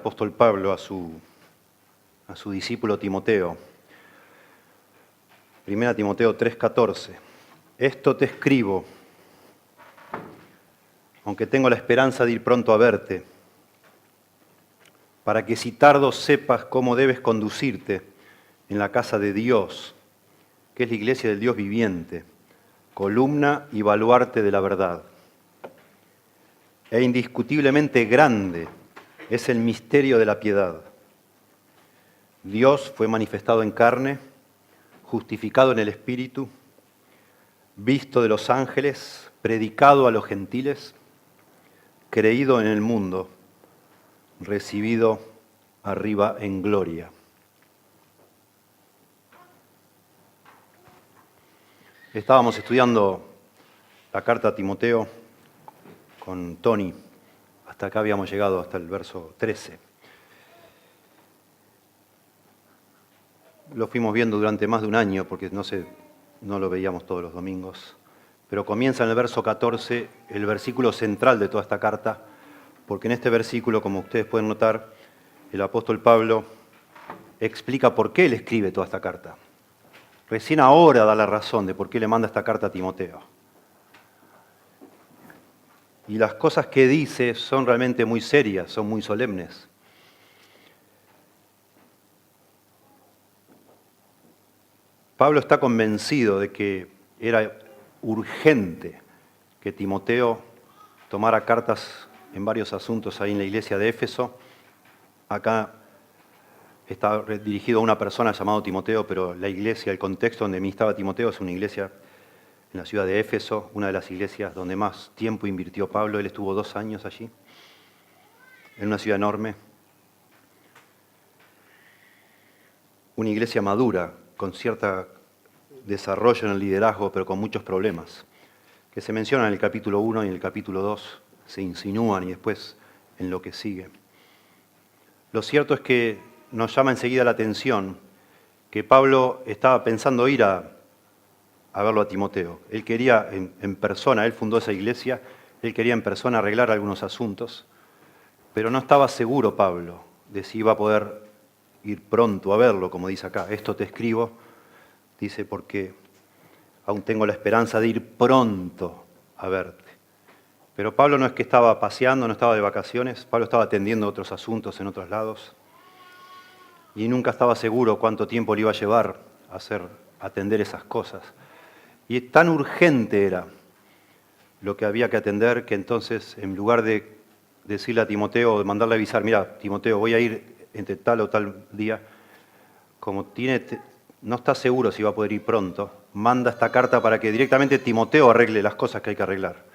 apóstol Pablo a su discípulo Timoteo. 1 Timoteo 3:14. Esto te escribo, aunque tengo la esperanza de ir pronto a verte, para que si tardo sepas cómo debes conducirte en la casa de Dios, que es la iglesia del Dios viviente, columna y baluarte de la verdad. E indiscutiblemente grande es el misterio de la piedad. Dios fue manifestado en carne, justificado en el Espíritu, visto de los ángeles, predicado a los gentiles, creído en el mundo, recibido arriba en gloria. Estábamos estudiando la carta a Timoteo con Tony. Hasta acá habíamos llegado, hasta el verso 13. Lo fuimos viendo durante más de un año, porque no lo veíamos todos los domingos. Pero comienza en el verso 14, el versículo central de toda esta carta, porque en este versículo, como ustedes pueden notar, el apóstol Pablo explica por qué él escribe toda esta carta. Recién ahora da la razón de por qué le manda esta carta a Timoteo. Y las cosas que dice son realmente muy serias, son muy solemnes. Pablo está convencido de que era urgente que Timoteo tomara cartas en varios asuntos ahí en la iglesia de Éfeso. Acá está dirigido a una persona llamada Timoteo, pero la iglesia, el contexto donde ministraba Timoteo es una iglesia en la ciudad de Éfeso, una de las iglesias donde más tiempo invirtió Pablo. Él estuvo 2 años allí, en una ciudad enorme. Una iglesia madura, con cierto desarrollo en el liderazgo, pero con muchos problemas, que se mencionan en el capítulo 1 y en el capítulo 2, se insinúan y después en lo que sigue. Lo cierto es que nos llama enseguida la atención que Pablo estaba pensando ir a verlo a Timoteo. Él quería en persona, él fundó esa iglesia, él quería en persona arreglar algunos asuntos, pero no estaba seguro Pablo de si iba a poder ir pronto a verlo, como dice acá. Esto te escribo, dice, porque aún tengo la esperanza de ir pronto a verte. Pero Pablo no es que estaba paseando, no estaba de vacaciones, Pablo estaba atendiendo otros asuntos en otros lados y nunca estaba seguro cuánto tiempo le iba a llevar a atender esas cosas. Y tan urgente era lo que había que atender que entonces, en lugar de decirle a Timoteo o de mandarle a avisar, mira, Timoteo, voy a ir entre tal o tal día, como no está seguro si va a poder ir pronto, manda esta carta para que directamente Timoteo arregle las cosas que hay que arreglar.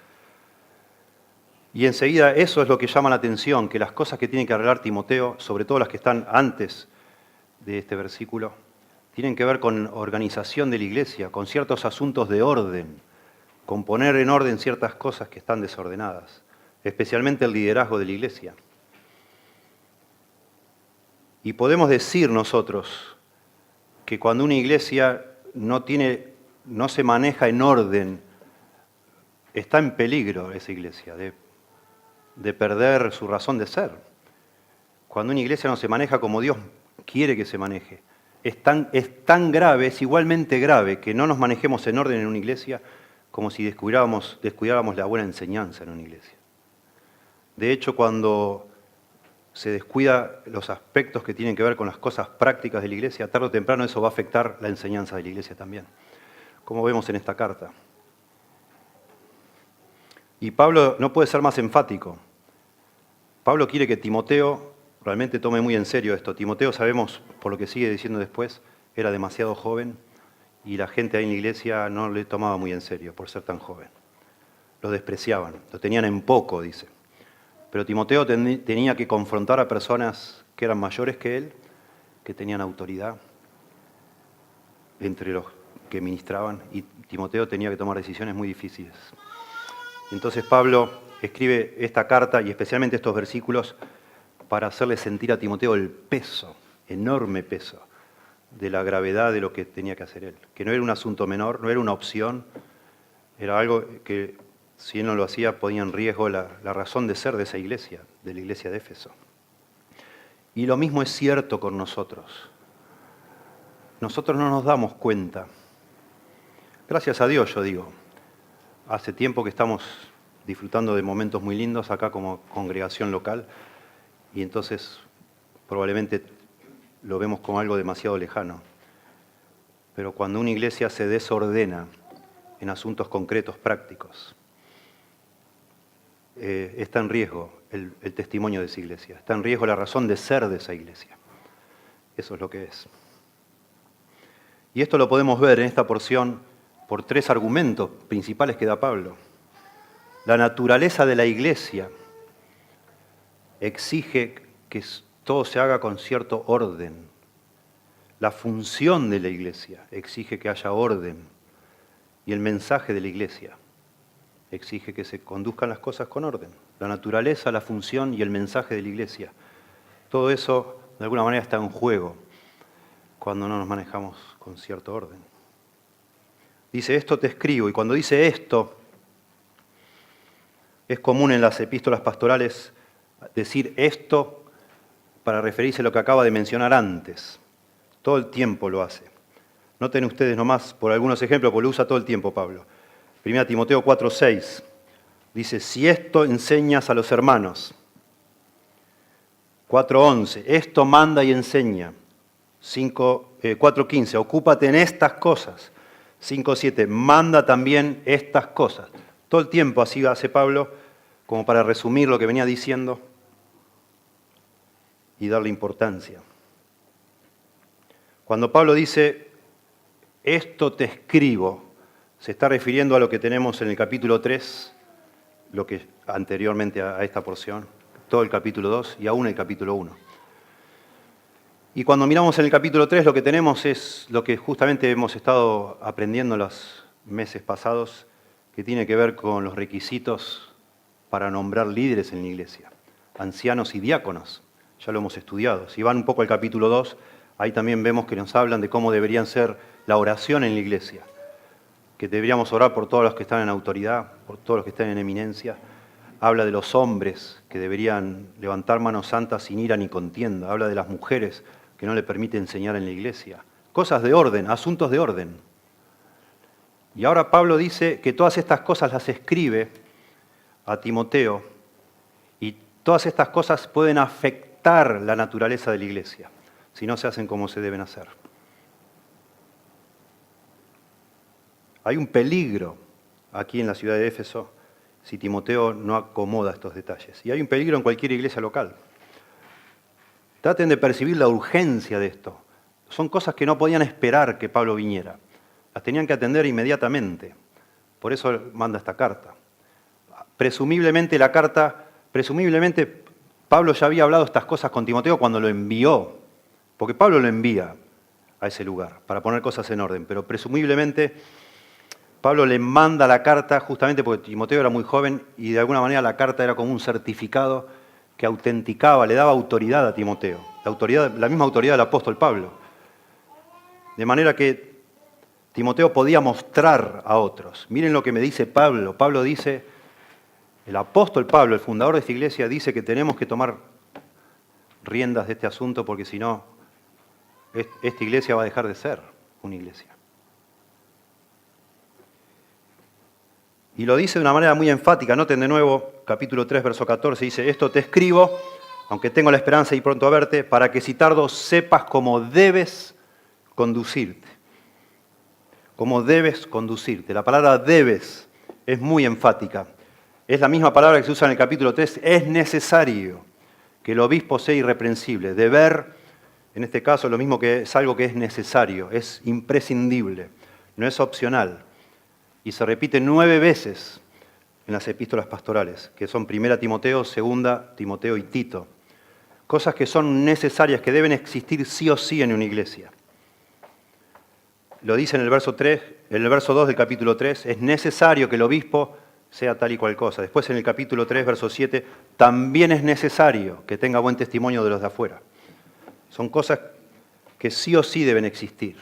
Y enseguida eso es lo que llama la atención, que las cosas que tiene que arreglar Timoteo, sobre todo las que están antes de este versículo, tienen que ver con organización de la iglesia, con ciertos asuntos de orden, con poner en orden ciertas cosas que están desordenadas, especialmente el liderazgo de la iglesia. Y podemos decir nosotros que cuando una iglesia no se maneja en orden, está en peligro esa iglesia de perder su razón de ser. Cuando una iglesia no se maneja como Dios quiere que se maneje, es tan grave, es igualmente grave que no nos manejemos en orden en una iglesia como si descuidáramos la buena enseñanza en una iglesia. De hecho, cuando se descuida los aspectos que tienen que ver con las cosas prácticas de la iglesia, tarde o temprano eso va a afectar la enseñanza de la iglesia también, como vemos en esta carta. Y Pablo no puede ser más enfático. Pablo quiere que Timoteo realmente tome muy en serio esto. Timoteo, sabemos, por lo que sigue diciendo después, era demasiado joven y la gente ahí en la iglesia no le tomaba muy en serio por ser tan joven. Lo despreciaban, lo tenían en poco, dice. Pero Timoteo tenía que confrontar a personas que eran mayores que él, que tenían autoridad entre los que ministraban, y Timoteo tenía que tomar decisiones muy difíciles. Entonces Pablo escribe esta carta y especialmente estos versículos para hacerle sentir a Timoteo el peso, enorme peso, de la gravedad de lo que tenía que hacer él. Que no era un asunto menor, no era una opción, era algo que si él no lo hacía ponía en riesgo la razón de ser de esa iglesia, de la iglesia de Éfeso. Y lo mismo es cierto con nosotros. Nosotros no nos damos cuenta. Gracias a Dios, yo digo. Hace tiempo que estamos disfrutando de momentos muy lindos acá como congregación local y entonces probablemente lo vemos como algo demasiado lejano. Pero cuando una iglesia se desordena en asuntos concretos, prácticos, está en riesgo el testimonio de esa iglesia, está en riesgo la razón de ser de esa iglesia. Eso es lo que es. Y esto lo podemos ver en esta porción por 3 argumentos principales que da Pablo. La naturaleza de la iglesia exige que todo se haga con cierto orden. La función de la iglesia exige que haya orden. Y el mensaje de la iglesia exige que se conduzcan las cosas con orden. La naturaleza, la función y el mensaje de la iglesia. Todo eso, de alguna manera, está en juego cuando no nos manejamos con cierto orden. Dice, esto te escribo. Y cuando dice esto, es común en las epístolas pastorales decir esto para referirse a lo que acaba de mencionar antes. Todo el tiempo lo hace. Noten ustedes nomás por algunos ejemplos, porque lo usa todo el tiempo Pablo. 1 Timoteo 4:6 dice, si esto enseñas a los hermanos. 4:11, esto manda y enseña. 4:15, ocúpate en estas cosas. 5:7, manda también estas cosas. Todo el tiempo así hace Pablo, como para resumir lo que venía diciendo y darle importancia. Cuando Pablo dice, esto te escribo, se está refiriendo a lo que tenemos en el capítulo 3, lo que anteriormente a esta porción, todo el capítulo 2 y aún el capítulo 1. Y cuando miramos en el capítulo 3 lo que tenemos es lo que justamente hemos estado aprendiendo los meses pasados, que tiene que ver con los requisitos para nombrar líderes en la iglesia, ancianos y diáconos. Ya lo hemos estudiado. Si van un poco al capítulo 2, ahí también vemos que nos hablan de cómo deberían ser la oración en la iglesia, que deberíamos orar por todos los que están en autoridad, por todos los que están en eminencia. Habla de los hombres que deberían levantar manos santas sin ira ni contienda. Habla de las mujeres que no le permite enseñar en la iglesia. Cosas de orden, asuntos de orden. Y ahora Pablo dice que todas estas cosas las escribe a Timoteo y todas estas cosas pueden afectar la naturaleza de la iglesia si no se hacen como se deben hacer. Hay un peligro aquí en la ciudad de Éfeso si Timoteo no acomoda estos detalles. Y hay un peligro en cualquier iglesia local. Traten de percibir la urgencia de esto. Son cosas que no podían esperar que Pablo viniera. Las tenían que atender inmediatamente. Por eso manda esta carta. Presumiblemente Pablo ya había hablado estas cosas con Timoteo cuando lo envió. Porque Pablo lo envía a ese lugar para poner cosas en orden. Pero presumiblemente Pablo le manda la carta justamente porque Timoteo era muy joven y de alguna manera la carta era como un certificado que autenticaba, le daba autoridad a Timoteo. La misma autoridad del apóstol Pablo. De manera que Timoteo podía mostrar a otros. Miren lo que me dice Pablo. Pablo dice, el apóstol Pablo, el fundador de esta iglesia, dice que tenemos que tomar riendas de este asunto porque si no, esta iglesia va a dejar de ser una iglesia. Y lo dice de una manera muy enfática. Noten de nuevo, capítulo 3, verso 14, dice, esto te escribo, aunque tengo la esperanza y pronto a verte, para que si tardo sepas cómo debes conducirte. Cómo debes conducirte. La palabra debes es muy enfática. Es la misma palabra que se usa en el capítulo 3. Es necesario que el obispo sea irreprensible. Deber, en este caso, lo mismo que es algo que es necesario, es imprescindible, no es opcional. Y se repite 9 veces en las epístolas pastorales, que son 1 Timoteo, 2 Timoteo y Tito. Cosas que son necesarias, que deben existir sí o sí en una iglesia. Lo dice en el verso 2 del capítulo 3, es necesario que el obispo sea tal y cual cosa. Después en el capítulo 3, verso 7, también es necesario que tenga buen testimonio de los de afuera. Son cosas que sí o sí deben existir.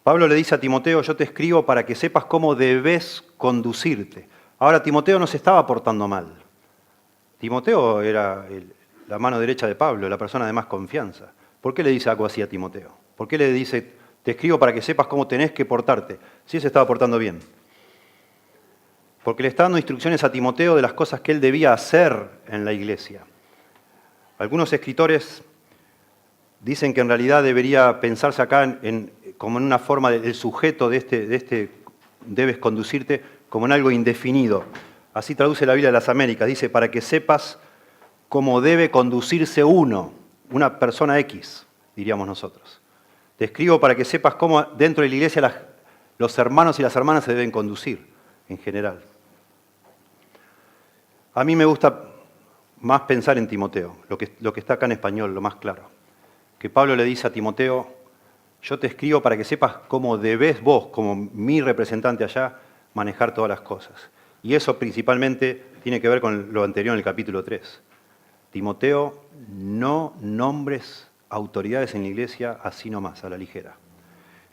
Pablo le dice a Timoteo, yo te escribo para que sepas cómo debes conducirte. Ahora, Timoteo no se estaba portando mal. Timoteo era la mano derecha de Pablo, la persona de más confianza. ¿Por qué le dice algo así a Timoteo? ¿Por qué le dice, te escribo para que sepas cómo tenés que portarte? Si él se estaba portando bien. Porque le está dando instrucciones a Timoteo de las cosas que él debía hacer en la iglesia. Algunos escritores dicen que en realidad debería pensarse acá como en una forma del sujeto de este debes conducirte como en algo indefinido. Así traduce la Biblia de las Américas. Dice, para que sepas cómo debe conducirse una persona X, diríamos nosotros. Te escribo para que sepas cómo dentro de la iglesia los hermanos y las hermanas se deben conducir, en general. A mí me gusta más pensar en Timoteo, lo que está acá en español, lo más claro. Que Pablo le dice a Timoteo, yo te escribo para que sepas cómo debes vos, como mi representante allá, manejar todas las cosas. Y eso principalmente tiene que ver con lo anterior en el capítulo 3. Timoteo, no nombres autoridades en la iglesia así nomás, a la ligera.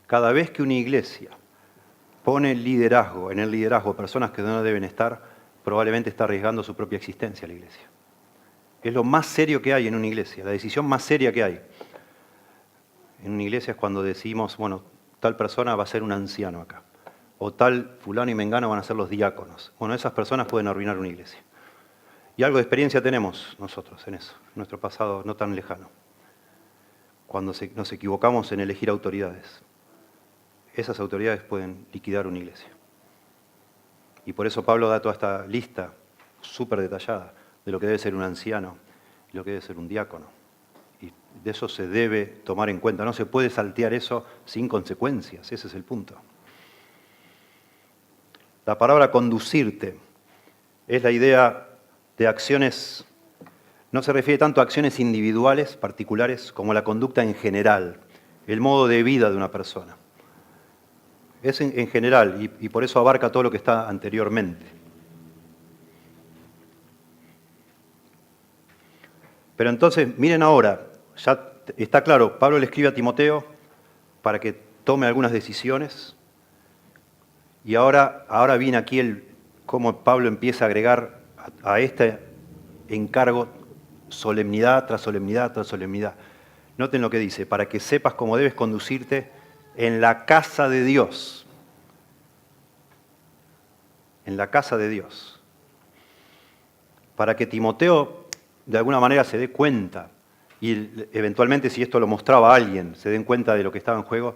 Cada vez que una iglesia pone en el liderazgo personas que no deben estar, probablemente está arriesgando su propia existencia la iglesia. Es lo más serio que hay en una iglesia, la decisión más seria que hay. En una iglesia es cuando decimos, bueno, tal persona va a ser un anciano acá, o tal fulano y mengano van a ser los diáconos. Bueno, esas personas pueden arruinar una iglesia. Y algo de experiencia tenemos nosotros en eso, en nuestro pasado no tan lejano. Cuando nos equivocamos en elegir autoridades, esas autoridades pueden liquidar una iglesia. Y por eso Pablo da toda esta lista súper detallada de lo que debe ser un anciano y lo que debe ser un diácono. Y de eso se debe tomar en cuenta. No se puede saltear eso sin consecuencias, ese es el punto. La palabra conducirte es la idea de acciones, no se refiere tanto a acciones individuales, particulares, como a la conducta en general, el modo de vida de una persona. Es en general y por eso abarca todo lo que está anteriormente. Pero entonces, miren ahora, ya está claro, Pablo le escribe a Timoteo para que tome algunas decisiones y ahora viene aquí cómo Pablo empieza a agregar a este encargo solemnidad tras solemnidad tras solemnidad. Noten lo que dice, para que sepas cómo debes conducirte en la casa de Dios. En la casa de Dios. Para que Timoteo de alguna manera se dé cuenta, y eventualmente si esto lo mostraba a alguien, se den cuenta de lo que estaba en juego,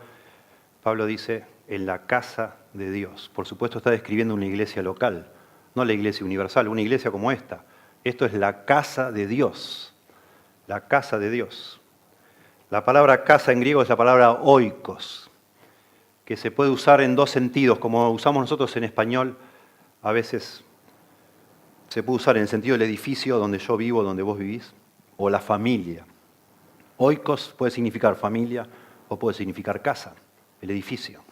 Pablo dice, en la casa de Dios. Por supuesto está describiendo una iglesia local, no la iglesia universal, una iglesia como esta. Esto es la casa de Dios, la casa de Dios. La palabra casa en griego es la palabra oikos, que se puede usar en dos sentidos, como usamos nosotros en español, a veces se puede usar en el sentido del edificio donde yo vivo, donde vos vivís, o la familia. Oikos puede significar familia o puede significar casa, el edificio.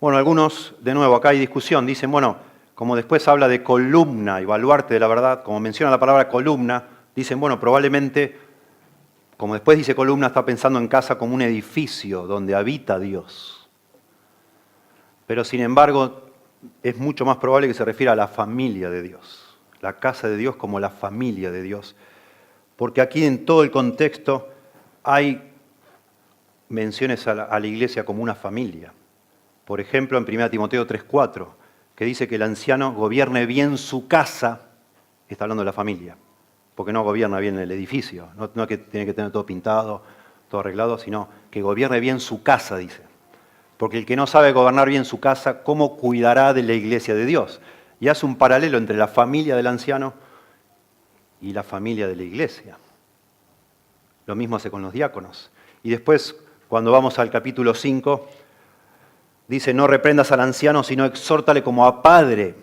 Bueno, algunos, de nuevo, acá hay discusión, dicen, bueno, como después habla de columna y baluarte de la verdad, como menciona la palabra columna, dicen, bueno, probablemente, como después dice columna, está pensando en casa como un edificio donde habita Dios. Pero sin embargo, es mucho más probable que se refiera a la familia de Dios, la casa de Dios como la familia de Dios, porque aquí en todo el contexto hay menciones a la iglesia como una familia. Por ejemplo, en 1 Timoteo 3:4, que dice que el anciano gobierne bien su casa, está hablando de la familia, porque no gobierna bien el edificio, no que tiene que tener todo pintado, todo arreglado, sino que gobierne bien su casa, dice. Porque el que no sabe gobernar bien su casa, ¿cómo cuidará de la iglesia de Dios? Y hace un paralelo entre la familia del anciano y la familia de la iglesia. Lo mismo hace con los diáconos. Y después, cuando vamos al capítulo 5, dice, no reprendas al anciano, sino exhórtale como a padre,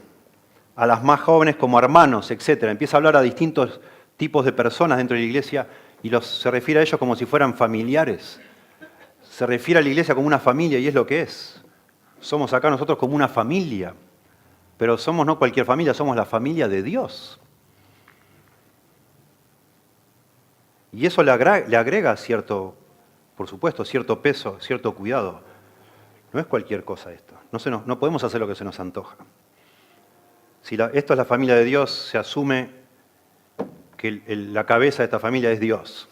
a las más jóvenes como a hermanos, etc. Empieza a hablar a distintos tipos de personas dentro de la iglesia y se refiere a ellos como si fueran familiares. Se refiere a la iglesia como una familia y es lo que es. Somos acá nosotros como una familia, pero somos no cualquier familia, somos la familia de Dios. Y eso le agrega cierto, por supuesto, cierto peso, cierto cuidado. No es cualquier cosa esto. No podemos hacer lo que se nos antoja. Si esto es la familia de Dios, se asume que la cabeza de esta familia es Dios.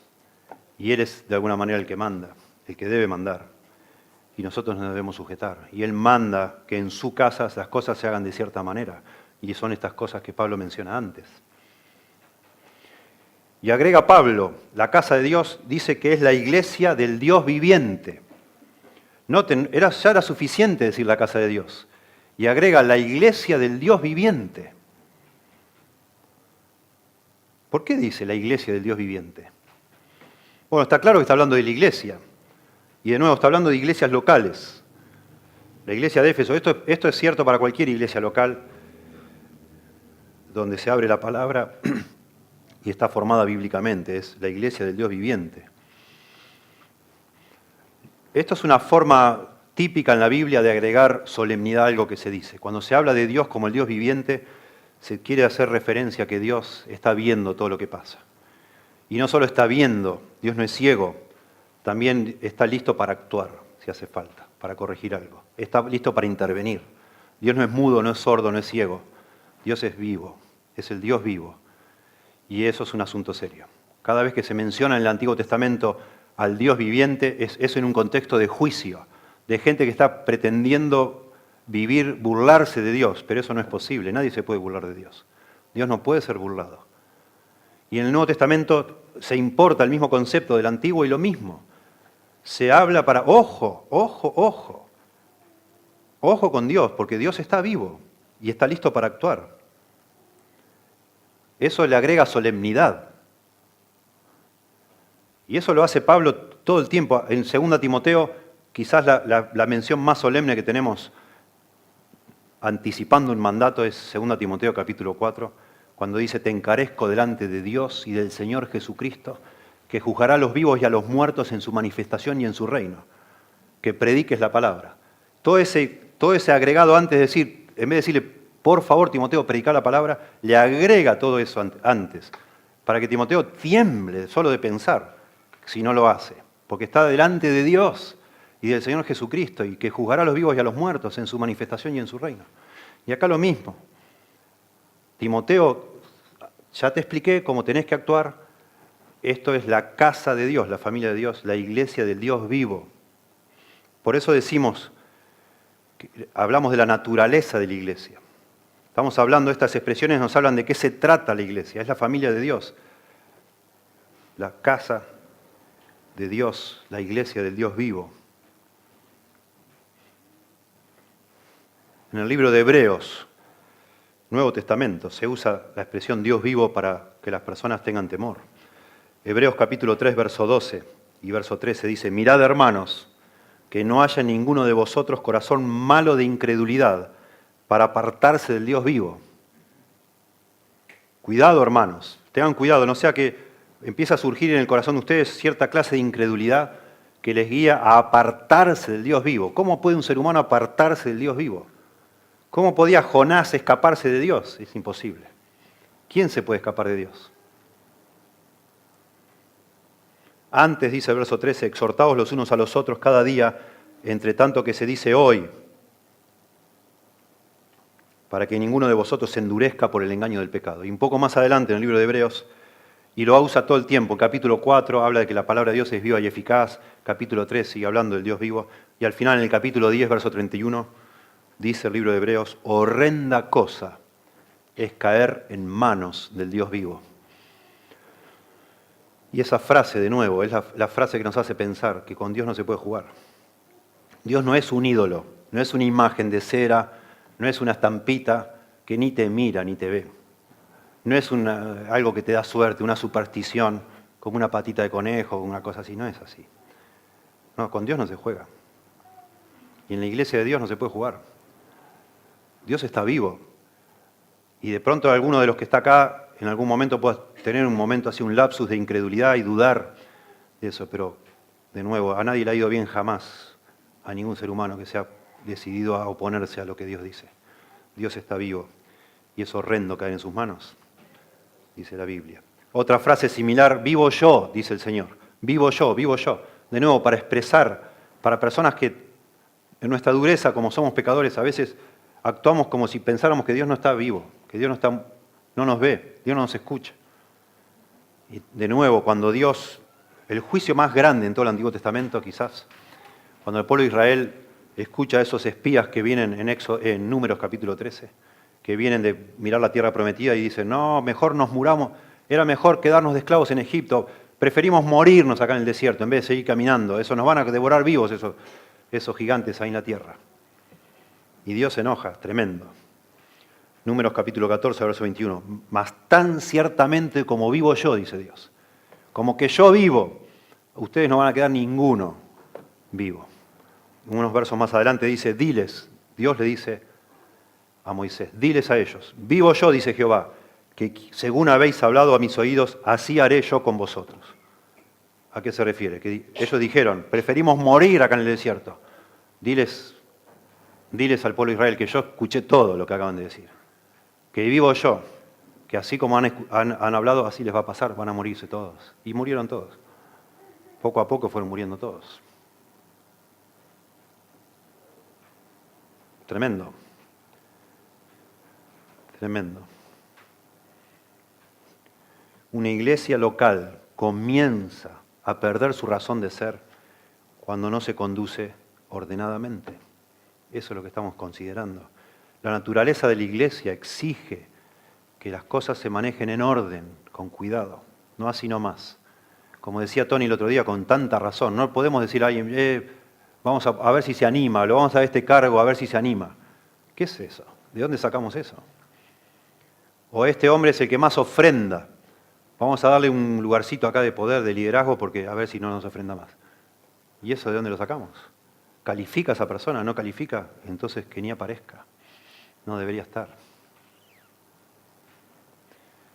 Y Él es de alguna manera el que manda, el que debe mandar. Y nosotros nos debemos sujetar. Y Él manda que en su casa las cosas se hagan de cierta manera. Y son estas cosas que Pablo menciona antes. Y agrega Pablo, la casa de Dios dice que es la iglesia del Dios viviente. Noten, ya era suficiente decir la casa de Dios. Y agrega la iglesia del Dios viviente. ¿Por qué dice la iglesia del Dios viviente? Bueno, está claro que está hablando de la iglesia. Y de nuevo está hablando de iglesias locales. La iglesia de Éfeso, esto es cierto para cualquier iglesia local donde se abre la palabra y está formada bíblicamente. Es la iglesia del Dios viviente. Esto es una forma típica en la Biblia de agregar solemnidad a algo que se dice. Cuando se habla de Dios como el Dios viviente, se quiere hacer referencia a que Dios está viendo todo lo que pasa. Y no solo está viendo, Dios no es ciego, también está listo para actuar, si hace falta, para corregir algo. Está listo para intervenir. Dios no es mudo, no es sordo, no es ciego. Dios es vivo, es el Dios vivo. Y eso es un asunto serio. Cada vez que se menciona en el Antiguo Testamento al Dios viviente, es eso en un contexto de juicio, de gente que está pretendiendo burlarse de Dios, pero eso no es posible, nadie se puede burlar de Dios. Dios no puede ser burlado. Y en el Nuevo Testamento se importa el mismo concepto del Antiguo y lo mismo. Se habla para, ojo con Dios, porque Dios está vivo y está listo para actuar. Eso le agrega solemnidad. Y eso lo hace Pablo todo el tiempo. En 2 Timoteo, quizás la mención más solemne que tenemos anticipando un mandato es 2 Timoteo capítulo 4, cuando dice, te encarezco delante de Dios y del Señor Jesucristo, que juzgará a los vivos y a los muertos en su manifestación y en su reino. Que prediques la palabra. Todo ese agregado antes de decir, en vez de decirle, por favor Timoteo, predicar la palabra, le agrega todo eso antes, para que Timoteo tiemble solo de pensar si no lo hace, porque está delante de Dios y del Señor Jesucristo, y que juzgará a los vivos y a los muertos en su manifestación y en su reino. Y acá lo mismo. Timoteo, ya te expliqué cómo tenés que actuar. Esto es la casa de Dios, la familia de Dios, la iglesia del Dios vivo. Por eso hablamos de la naturaleza de la iglesia. Estamos hablando, estas expresiones nos hablan de qué se trata la iglesia. Es la familia de Dios, la casa de Dios, la iglesia del Dios vivo. En el libro de Hebreos, Nuevo Testamento, se usa la expresión Dios vivo para que las personas tengan temor. Hebreos capítulo 3, verso 12 y verso 13 dice, mirad hermanos, que no haya en ninguno de vosotros corazón malo de incredulidad para apartarse del Dios vivo. Cuidado hermanos, tengan cuidado, no sea que empieza a surgir en el corazón de ustedes cierta clase de incredulidad que les guía a apartarse del Dios vivo. ¿Cómo puede un ser humano apartarse del Dios vivo? ¿Cómo podía Jonás escaparse de Dios? Es imposible. ¿Quién se puede escapar de Dios? Antes, dice el verso 13, exhortaos los unos a los otros cada día, entre tanto que se dice hoy, para que ninguno de vosotros se endurezca por el engaño del pecado. Y un poco más adelante en el libro de Hebreos, y lo usa todo el tiempo, en capítulo 4 habla de que la palabra de Dios es viva y eficaz, capítulo 3 sigue hablando del Dios vivo, y al final en el capítulo 10, verso 31, dice el libro de Hebreos, horrenda cosa es caer en manos del Dios vivo. Y esa frase, de nuevo, es la frase que nos hace pensar que con Dios no se puede jugar. Dios no es un ídolo, no es una imagen de cera, no es una estampita que ni te mira ni te ve. No es algo que te da suerte, una superstición, como una patita de conejo, una cosa así, no es así. No, con Dios no se juega. Y en la iglesia de Dios no se puede jugar. Dios está vivo. Y de pronto alguno de los que está acá en algún momento puede tener un momento así, un lapsus de incredulidad y dudar de eso, pero de nuevo, a nadie le ha ido bien jamás, a ningún ser humano que se ha decidido a oponerse a lo que Dios dice. Dios está vivo y es horrendo caer en sus manos, dice la Biblia. Otra frase similar, vivo yo, dice el Señor, vivo yo, vivo yo. De nuevo, para expresar, para personas que en nuestra dureza, como somos pecadores, a veces actuamos como si pensáramos que Dios no está vivo, que Dios no nos ve, Dios no nos escucha. Y de nuevo, cuando Dios, el juicio más grande en todo el Antiguo Testamento quizás, cuando el pueblo de Israel escucha a esos espías que vienen en Números capítulo 13, que vienen de mirar la tierra prometida y dicen, no, mejor nos muramos, era mejor quedarnos de esclavos en Egipto, preferimos morirnos acá en el desierto en vez de seguir caminando, eso nos van a devorar vivos esos gigantes ahí en la tierra. Y Dios se enoja, tremendo. Números capítulo 14, verso 21. Mas tan ciertamente como vivo yo, dice Dios, como que yo vivo, ustedes no van a quedar ninguno vivo. Unos versos más adelante dice, diles, Dios le dice a Moisés, diles a ellos, vivo yo, dice Jehová, que según habéis hablado a mis oídos, así haré yo con vosotros. ¿A qué se refiere? Que ellos dijeron, preferimos morir acá en el desierto. Diles al pueblo de Israel que yo escuché todo lo que acaban de decir. Que vivo yo, que así como han hablado, así les va a pasar, van a morirse todos. Y murieron todos. Poco a poco fueron muriendo todos. Tremendo. Tremendo. Una iglesia local comienza a perder su razón de ser cuando no se conduce ordenadamente. Eso es lo que estamos considerando. La naturaleza de la iglesia exige que las cosas se manejen en orden, con cuidado, no así nomás. Como decía Tony el otro día, con tanta razón, no podemos decir a alguien, vamos a ver si se anima, lo vamos a dar este cargo a ver si se anima. ¿Qué es eso? ¿De dónde sacamos eso? O este hombre es el que más ofrenda, vamos a darle un lugarcito acá de poder, de liderazgo, porque a ver si no nos ofrenda más. ¿Y eso de dónde lo sacamos? ¿Califica a esa persona? ¿No califica? Entonces que ni aparezca. No debería estar.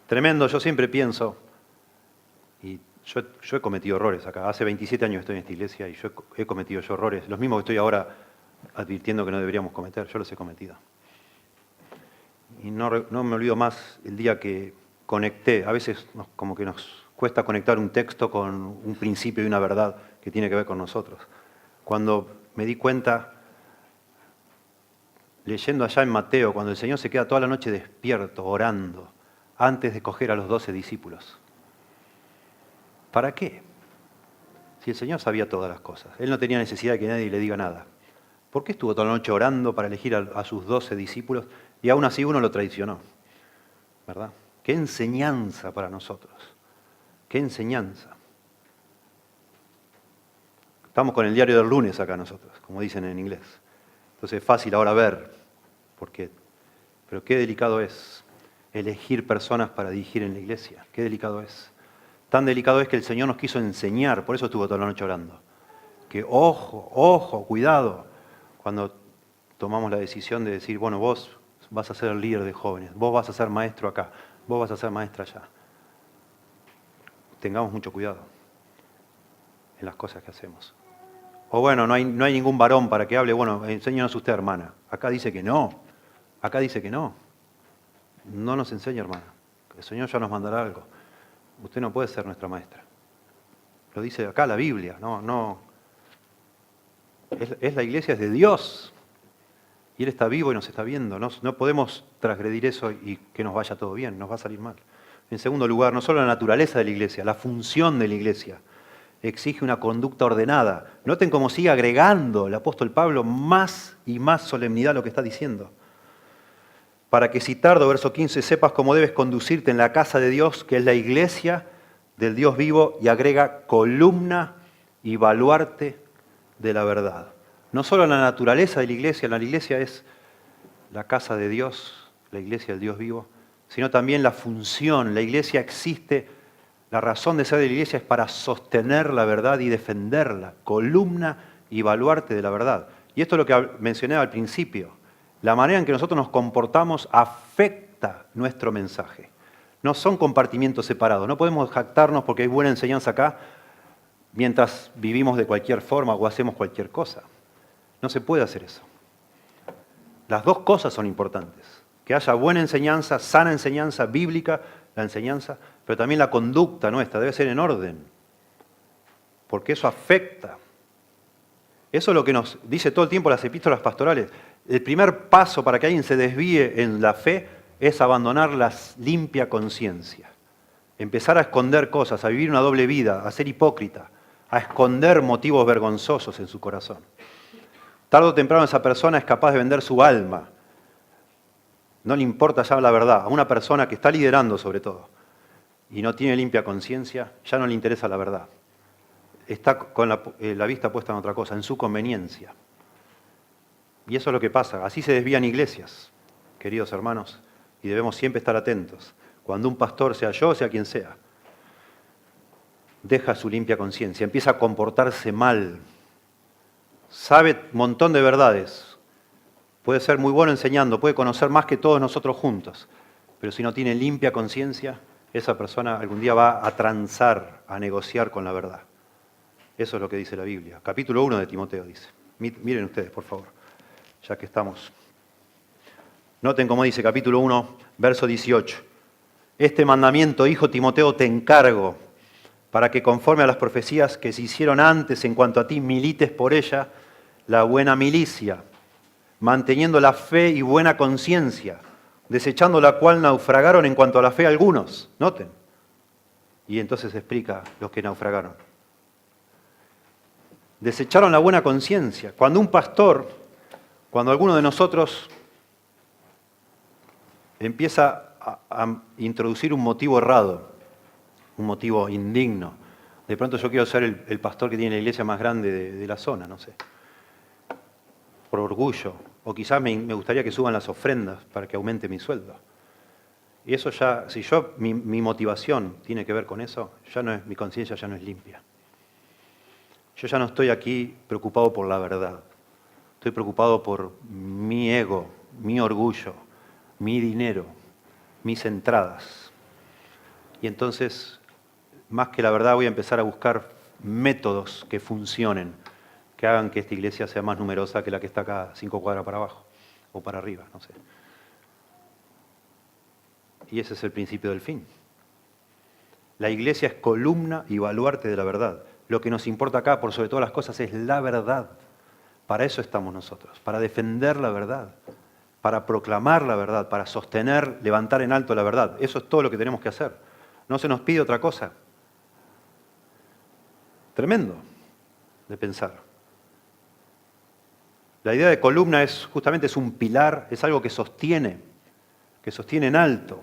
Tremendo, yo siempre pienso, y yo he cometido errores acá. Hace 27 años estoy en esta iglesia y yo he cometido errores, los mismos que estoy ahora advirtiendo que no deberíamos cometer, yo los he cometido. Y no me olvido más el día que conecté, a veces como que nos cuesta conectar un texto con un principio y una verdad que tiene que ver con nosotros. Cuando me di cuenta, leyendo allá en Mateo, cuando el Señor se queda toda la noche despierto, orando, antes de escoger a los 12 discípulos. ¿Para qué? Si el Señor sabía todas las cosas, Él no tenía necesidad de que nadie le diga nada. ¿Por qué estuvo toda la noche orando para elegir a sus 12 discípulos y aún así uno lo traicionó? ¿Verdad? Qué enseñanza para nosotros. Qué enseñanza. Estamos con el diario del lunes acá nosotros, como dicen en inglés. Entonces es fácil ahora ver por qué. Pero qué delicado es elegir personas para dirigir en la iglesia. Qué delicado es. Tan delicado es que el Señor nos quiso enseñar, por eso estuvo toda la noche orando. Que ojo, cuidado, cuando tomamos la decisión de decir, bueno, vos vas a ser el líder de jóvenes, vos vas a ser maestro acá, vos vas a ser maestra allá. Tengamos mucho cuidado en las cosas que hacemos. O bueno, no hay ningún varón para que hable, bueno, enséñanos usted, hermana. Acá dice que no, acá dice que no. No nos enseña, hermana. El Señor ya nos mandará algo. Usted no puede ser nuestra maestra. Lo dice acá la Biblia, no. Es la iglesia, es de Dios. Y Él está vivo y nos está viendo. No podemos transgredir eso y que nos vaya todo bien, nos va a salir mal. En segundo lugar, no solo la naturaleza de la iglesia, la función de la iglesia exige una conducta ordenada. Noten cómo sigue agregando el apóstol Pablo más y más solemnidad a lo que está diciendo. Para que si tardo, verso 15, sepas cómo debes conducirte en la casa de Dios, que es la iglesia del Dios vivo, y agrega columna y baluarte de la verdad. No solo la naturaleza de la iglesia es la casa de Dios, la iglesia del Dios vivo, sino también la función. La iglesia existe, la razón de ser de la iglesia es para sostener la verdad y defenderla, columna y baluarte de la verdad. Y esto es lo que mencioné al principio. La manera en que nosotros nos comportamos afecta nuestro mensaje. No son compartimientos separados. No podemos jactarnos porque hay buena enseñanza acá mientras vivimos de cualquier forma o hacemos cualquier cosa. No se puede hacer eso. Las dos cosas son importantes. Que haya buena enseñanza, sana enseñanza, bíblica, la enseñanza, pero también la conducta nuestra debe ser en orden. Porque eso afecta. Eso es lo que nos dice todo el tiempo las epístolas pastorales. El primer paso para que alguien se desvíe en la fe es abandonar la limpia conciencia. empezar a esconder cosas, a vivir una doble vida, a ser hipócrita, a esconder motivos vergonzosos en su corazón. Tarde o temprano esa persona es capaz de vender su alma. No le importa ya la verdad. A una persona que está liderando sobre todo y no tiene limpia conciencia, ya no le interesa la verdad. Está con la vista puesta en otra cosa, en su conveniencia. Y eso es lo que pasa. Así se desvían iglesias, queridos hermanos, y debemos siempre estar atentos. Cuando un pastor, sea yo, sea quien sea, deja su limpia conciencia, empieza a comportarse mal, sabe un montón de verdades, puede ser muy bueno enseñando, puede conocer más que todos nosotros juntos, pero si no tiene limpia conciencia, esa persona algún día va a transar, a negociar con la verdad. Eso es lo que dice la Biblia. Capítulo 1 de Timoteo dice. Miren ustedes, por favor, ya que estamos. Noten cómo dice capítulo 1, verso 18. Este mandamiento, hijo Timoteo, te encargo, para que conforme a las profecías que se hicieron antes en cuanto a ti, milites por ella la buena milicia, manteniendo la fe y buena conciencia, desechando la cual naufragaron en cuanto a la fe algunos. Noten. Y entonces explica los que naufragaron. Desecharon la buena conciencia. Cuando un pastor, cuando alguno de nosotros empieza a introducir un motivo errado, un motivo indigno, de pronto yo quiero ser el pastor que tiene la iglesia más grande de la zona, no sé, por orgullo, o quizás me gustaría que suban las ofrendas para que aumente mi sueldo. Y eso ya, si mi motivación tiene que ver con eso, ya no es, mi conciencia ya no es limpia. Yo ya no estoy aquí preocupado por la verdad. Estoy preocupado por mi ego, mi orgullo, mi dinero, mis entradas. Y entonces, más que la verdad, voy a empezar a buscar métodos que funcionen, que hagan que esta iglesia sea más numerosa que la que está acá 5 cuadras para abajo o para arriba, no sé. Y ese es el principio del fin. La iglesia es columna y baluarte de la verdad. Lo que nos importa acá, por sobre todas las cosas, es la verdad. Para eso estamos nosotros, para defender la verdad, para proclamar la verdad, para sostener, levantar en alto la verdad. Eso es todo lo que tenemos que hacer. No se nos pide otra cosa. Tremendo de pensar. La idea de columna es justamente un pilar, es algo que sostiene en alto.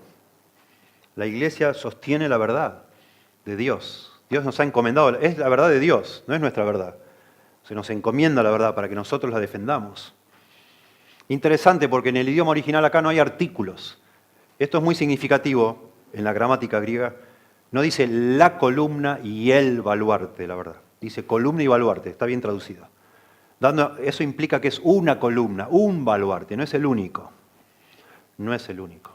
La iglesia sostiene la verdad de Dios. Dios nos ha encomendado, es la verdad de Dios, no es nuestra verdad. Se nos encomienda la verdad para que nosotros la defendamos. Interesante porque en el idioma original acá no hay artículos. Esto es muy significativo en la gramática griega. No dice la columna y el baluarte, la verdad. Dice columna y baluarte, está bien traducido. Eso implica que es una columna, un baluarte, no es el único. No es el único.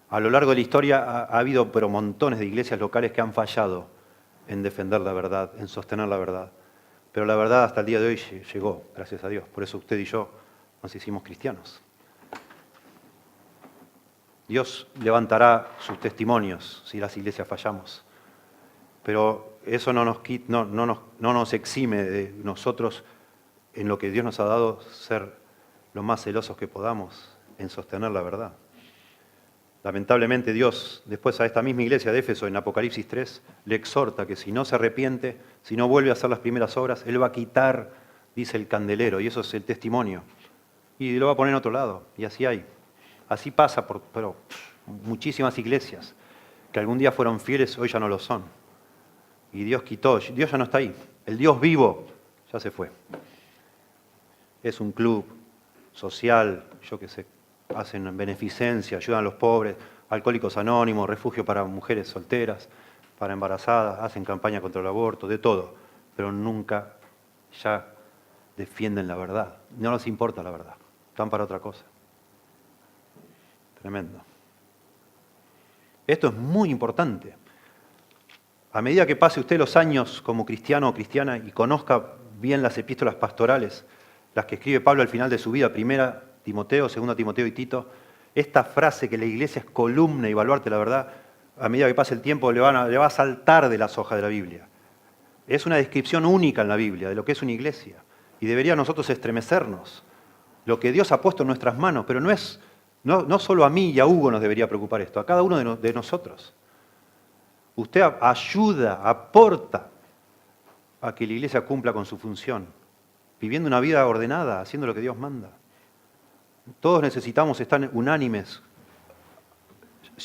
A lo largo de la historia ha habido pero montones de iglesias locales que han fallado en defender la verdad, en sostener la verdad. Pero la verdad hasta el día de hoy llegó, gracias a Dios. Por eso usted y yo nos hicimos cristianos. Dios levantará sus testimonios si las iglesias fallamos. Pero eso no nos exime de nosotros, en lo que Dios nos ha dado, ser lo más celosos que podamos en sostener la verdad. Lamentablemente Dios, después a esta misma iglesia de Éfeso, en Apocalipsis 3, le exhorta que si no se arrepiente, si no vuelve a hacer las primeras obras, Él va a quitar, dice, el candelero, y eso es el testimonio. Y lo va a poner en otro lado, y así hay. Así pasa por muchísimas iglesias, que algún día fueron fieles, hoy ya no lo son. Y Dios quitó, Dios ya no está ahí. El Dios vivo ya se fue. Es un club social, yo qué sé, hacen beneficencia, ayudan a los pobres, alcohólicos anónimos, refugio para mujeres solteras, para embarazadas, hacen campaña contra el aborto, de todo, pero nunca ya defienden la verdad. No les importa la verdad, están para otra cosa. Tremendo. Esto es muy importante. A medida que pase usted los años como cristiano o cristiana y conozca bien las epístolas pastorales, las que escribe Pablo al final de su vida, primera Timoteo, segunda Timoteo y Tito, esta frase que la iglesia es columna y baluarte, la verdad, a medida que pase el tiempo le va a saltar de las hojas de la Biblia. Es una descripción única en la Biblia de lo que es una iglesia y debería a nosotros estremecernos. Lo que Dios ha puesto en nuestras manos, pero no solo a mí y a Hugo nos debería preocupar esto, a cada uno de nosotros. Usted ayuda, aporta a que la iglesia cumpla con su función, viviendo una vida ordenada, haciendo lo que Dios manda. Todos necesitamos estar unánimes,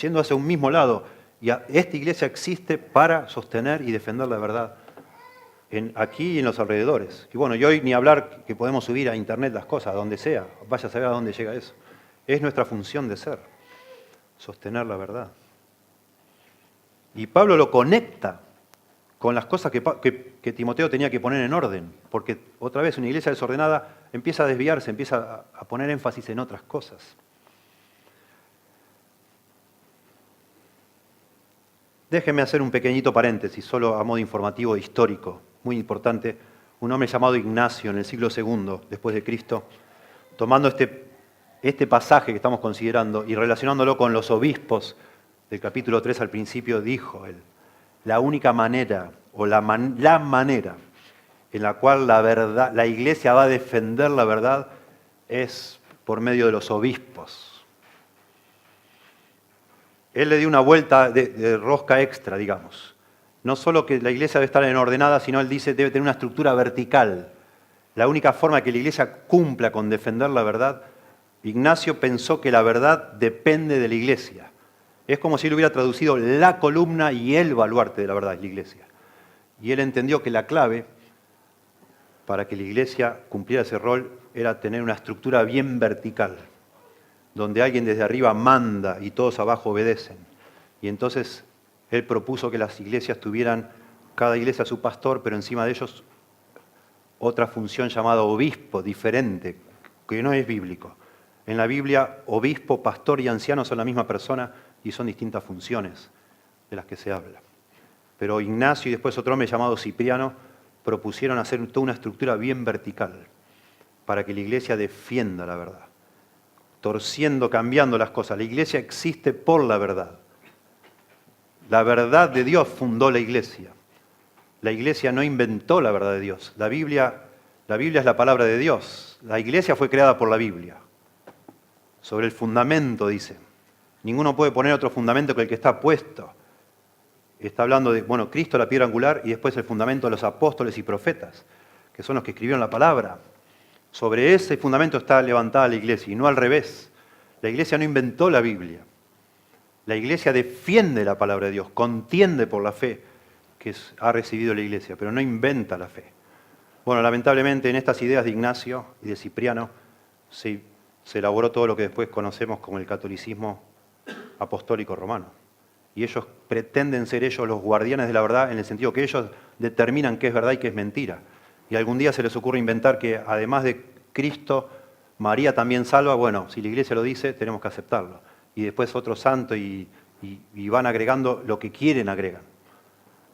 yendo hacia un mismo lado. Y esta iglesia existe para sostener y defender la verdad aquí y en los alrededores. Y bueno, y hoy ni hablar que podemos subir a internet las cosas, donde sea, vaya a saber a dónde llega eso. Es nuestra función de ser, sostener la verdad. Y Pablo lo conecta con las cosas que Timoteo tenía que poner en orden, porque otra vez una iglesia desordenada empieza a desviarse, empieza a poner énfasis en otras cosas. Déjenme hacer un pequeñito paréntesis, solo a modo informativo histórico, muy importante. Un hombre llamado Ignacio en el siglo II después de Cristo, tomando este pasaje que estamos considerando y relacionándolo con los obispos del capítulo 3 al principio, dijo él: la única manera, o la manera en la cual la iglesia va a defender la verdad es por medio de los obispos. Él le dio una vuelta de rosca extra, digamos. No solo que la iglesia debe estar ordenada, sino él dice debe tener una estructura vertical. La única forma de que la iglesia cumpla con defender la verdad, Ignacio pensó que la verdad depende de la iglesia. Es como si él hubiera traducido la columna y el baluarte de la verdad, la iglesia. Y él entendió que la clave para que la iglesia cumpliera ese rol era tener una estructura bien vertical, donde alguien desde arriba manda y todos abajo obedecen. Y entonces él propuso que las iglesias tuvieran, cada iglesia su pastor, pero encima de ellos otra función llamada obispo, diferente, que no es bíblico. En la Biblia, obispo, pastor y anciano son la misma persona y son distintas funciones de las que se habla. Pero Ignacio y después otro hombre llamado Cipriano propusieron hacer toda una estructura bien vertical para que la iglesia defienda la verdad, torciendo, cambiando las cosas. La iglesia existe por la verdad. La verdad de Dios fundó la iglesia. La iglesia no inventó la verdad de Dios. La Biblia es la palabra de Dios. La iglesia fue creada por la Biblia. Sobre el fundamento, dice. Ninguno puede poner otro fundamento que el que está puesto. Está hablando de, Cristo la piedra angular y después el fundamento de los apóstoles y profetas, que son los que escribieron la palabra. Sobre ese fundamento está levantada la iglesia y no al revés. La iglesia no inventó la Biblia. La iglesia defiende la palabra de Dios, contiende por la fe que ha recibido la iglesia, pero no inventa la fe. Bueno, lamentablemente en estas ideas de Ignacio y de Cipriano se elaboró todo lo que después conocemos como el catolicismo apostólico romano. Y ellos pretenden ser ellos los guardianes de la verdad en el sentido que ellos determinan qué es verdad y qué es mentira. Y algún día se les ocurre inventar que además de Cristo, María también salva. Bueno, si la iglesia lo dice, tenemos que aceptarlo. Y después otro santo y van agregando lo que quieren agregan.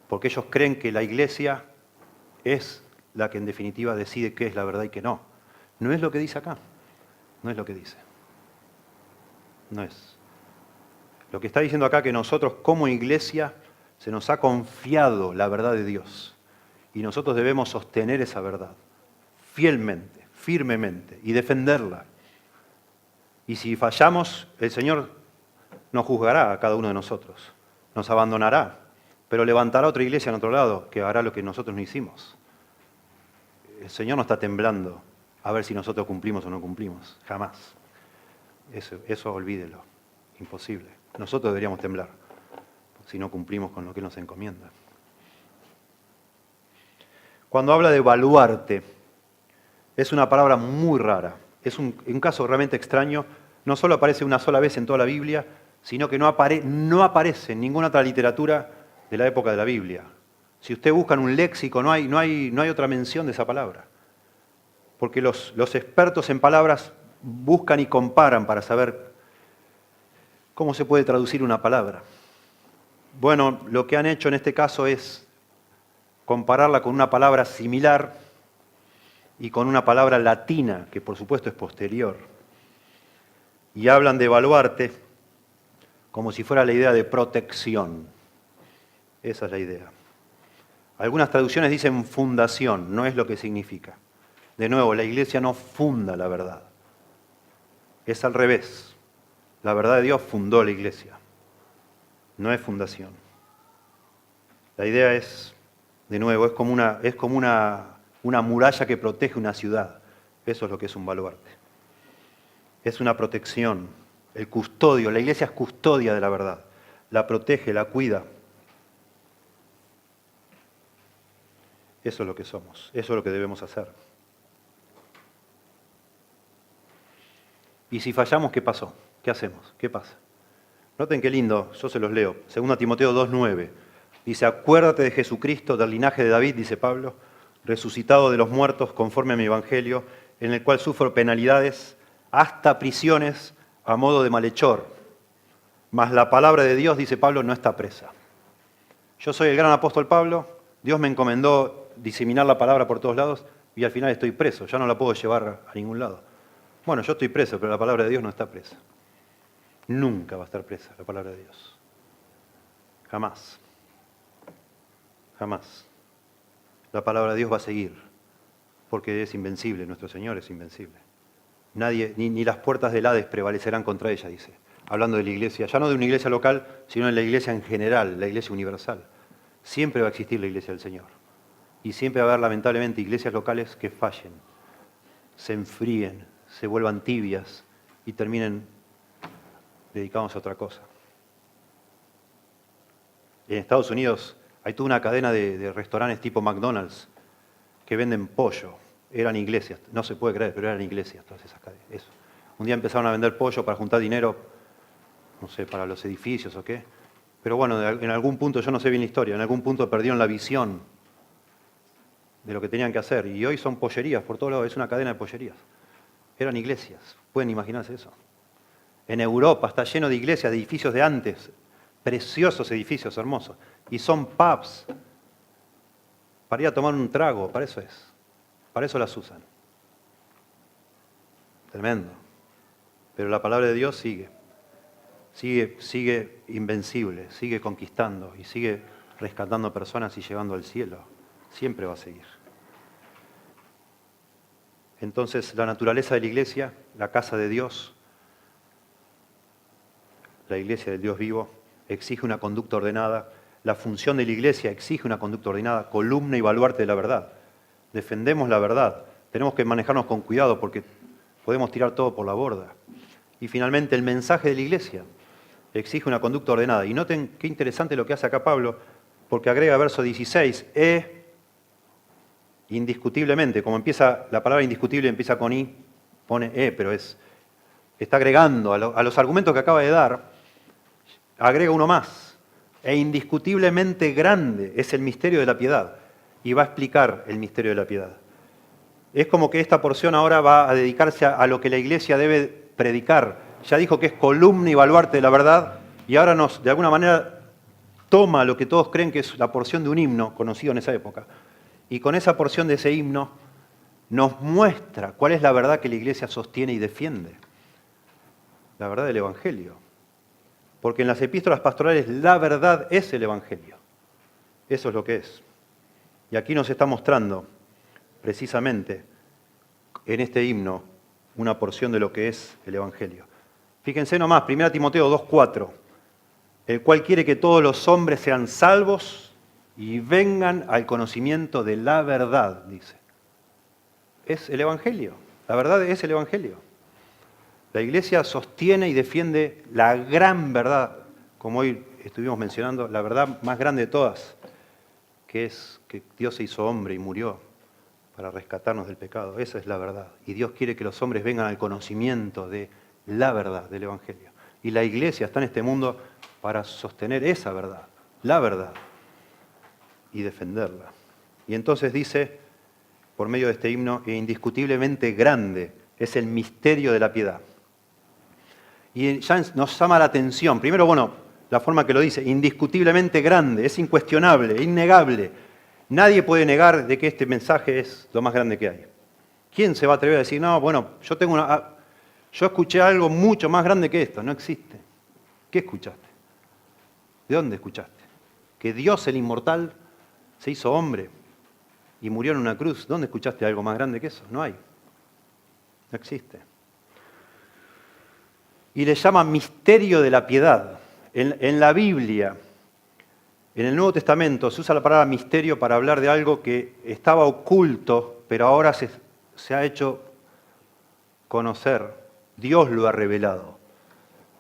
Porque ellos creen que la iglesia es la que en definitiva decide qué es la verdad y qué no. No es lo que dice acá. No es lo que dice. No es. Lo que está diciendo acá que nosotros como iglesia se nos ha confiado la verdad de Dios. Y nosotros debemos sostener esa verdad fielmente, firmemente y defenderla. Y si fallamos, el Señor nos juzgará a cada uno de nosotros, nos abandonará, pero levantará otra iglesia en otro lado que hará lo que nosotros no hicimos. El Señor no está temblando a ver si nosotros cumplimos o no cumplimos, jamás. Eso olvídelo, imposible. Nosotros deberíamos temblar si no cumplimos con lo que Él nos encomienda. Cuando habla de baluarte, es una palabra muy rara. Es un caso realmente extraño. No solo aparece una sola vez en toda la Biblia, sino que no aparece en ninguna otra literatura de la época de la Biblia. Si usted busca en un léxico, no hay otra mención de esa palabra. Porque los expertos en palabras buscan y comparan para saber cómo se puede traducir una palabra. Bueno, lo que han hecho en este caso es compararla con una palabra similar y con una palabra latina, que por supuesto es posterior. Y hablan de baluarte como si fuera la idea de protección. Esa es la idea. Algunas traducciones dicen fundación, no es lo que significa. De nuevo, la iglesia no funda la verdad. Es al revés. La verdad de Dios fundó la iglesia. No es fundación. La idea es, de nuevo, es como una muralla que protege una ciudad. Eso es lo que es un baluarte. Es una protección, el custodio. La iglesia es custodia de la verdad. La protege, la cuida. Eso es lo que somos, eso es lo que debemos hacer. Y si fallamos, ¿qué pasó? ¿Qué hacemos? ¿Qué pasa? Noten qué lindo, yo se los leo. 2 Timoteo 2:9. Dice, acuérdate de Jesucristo, del linaje de David, dice Pablo, resucitado de los muertos conforme a mi evangelio, en el cual sufro penalidades, hasta prisiones a modo de malhechor. Mas la palabra de Dios, dice Pablo, no está presa. Yo soy el gran apóstol Pablo, Dios me encomendó diseminar la palabra por todos lados y al final estoy preso, ya no la puedo llevar a ningún lado. Bueno, yo estoy preso, pero la palabra de Dios no está presa. Nunca va a estar presa la palabra de Dios. Jamás. Jamás. La palabra de Dios va a seguir, porque es invencible, nuestro Señor es invencible. Nadie, ni las puertas del Hades prevalecerán contra ella, dice. Hablando de la iglesia, ya no de una iglesia local, sino de la iglesia en general, la iglesia universal. Siempre va a existir la iglesia del Señor. Y siempre va a haber, lamentablemente, iglesias locales que fallen, se enfríen, se vuelvan tibias y terminen dedicados a otra cosa. En Estados Unidos hay toda una cadena de restaurantes tipo McDonald's que venden pollo. Eran iglesias, no se puede creer, pero eran iglesias todas esas cadenas. Eso. Un día empezaron a vender pollo para juntar dinero, no sé, para los edificios o qué. Pero bueno, en algún punto, yo no sé bien la historia, en algún punto perdieron la visión de lo que tenían que hacer. Y hoy son pollerías por todos lados, es una cadena de pollerías. Eran iglesias, pueden imaginarse eso. En Europa está lleno de iglesias, de edificios de antes, preciosos edificios hermosos. Y son pubs para ir a tomar un trago, para eso es. Para eso las usan. Tremendo. Pero la palabra de Dios sigue. Sigue invencible, sigue conquistando y sigue rescatando personas y llevando al cielo. Siempre va a seguir. Entonces, la naturaleza de la iglesia, la casa de Dios, la iglesia del Dios vivo, exige una conducta ordenada. La función de la iglesia exige una conducta ordenada, columna y baluarte de la verdad. Defendemos la verdad. Tenemos que manejarnos con cuidado porque podemos tirar todo por la borda. Y finalmente, el mensaje de la iglesia exige una conducta ordenada. Y noten qué interesante lo que hace acá Pablo, porque agrega verso 16, indiscutiblemente, como empieza la palabra indiscutible, empieza con i, pone pero está agregando a los argumentos que acaba de dar, agrega uno más. E indiscutiblemente grande es el misterio de la piedad. Y va a explicar el misterio de la piedad. Es como que esta porción ahora va a dedicarse a lo que la iglesia debe predicar. Ya dijo que es columna y baluarte de la verdad, y ahora de alguna manera, toma lo que todos creen que es la porción de un himno conocido en esa época, y con esa porción de ese himno nos muestra cuál es la verdad que la iglesia sostiene y defiende. La verdad del Evangelio. Porque en las epístolas pastorales la verdad es el Evangelio. Eso es lo que es. Y aquí nos está mostrando, precisamente, en este himno, una porción de lo que es el Evangelio. Fíjense nomás, 1 Timoteo 2:4, el cual quiere que todos los hombres sean salvos y vengan al conocimiento de la verdad, dice. Es el Evangelio, la verdad es el Evangelio. La iglesia sostiene y defiende la gran verdad, como hoy estuvimos mencionando, la verdad más grande de todas, que es que Dios se hizo hombre y murió para rescatarnos del pecado. Esa es la verdad. Y Dios quiere que los hombres vengan al conocimiento de la verdad del Evangelio. Y la iglesia está en este mundo para sostener esa verdad, la verdad, y defenderla. Y entonces dice, por medio de este himno, indiscutiblemente grande es el misterio de la piedad. Y ya nos llama la atención, primero, bueno, la forma que lo dice, indiscutiblemente grande, es incuestionable, innegable. Nadie puede negar de que este mensaje es lo más grande que hay. ¿Quién se va a atrever a decir, no, bueno, yo escuché algo mucho más grande que esto? No existe. ¿Qué escuchaste? ¿De dónde escuchaste? Que Dios, el inmortal, se hizo hombre y murió en una cruz. ¿Dónde escuchaste algo más grande que eso? No hay. No existe. Y le llama misterio de la piedad. En la Biblia, En el Nuevo Testamento se usa la palabra misterio para hablar de algo que estaba oculto, pero ahora se ha hecho conocer. Dios lo ha revelado.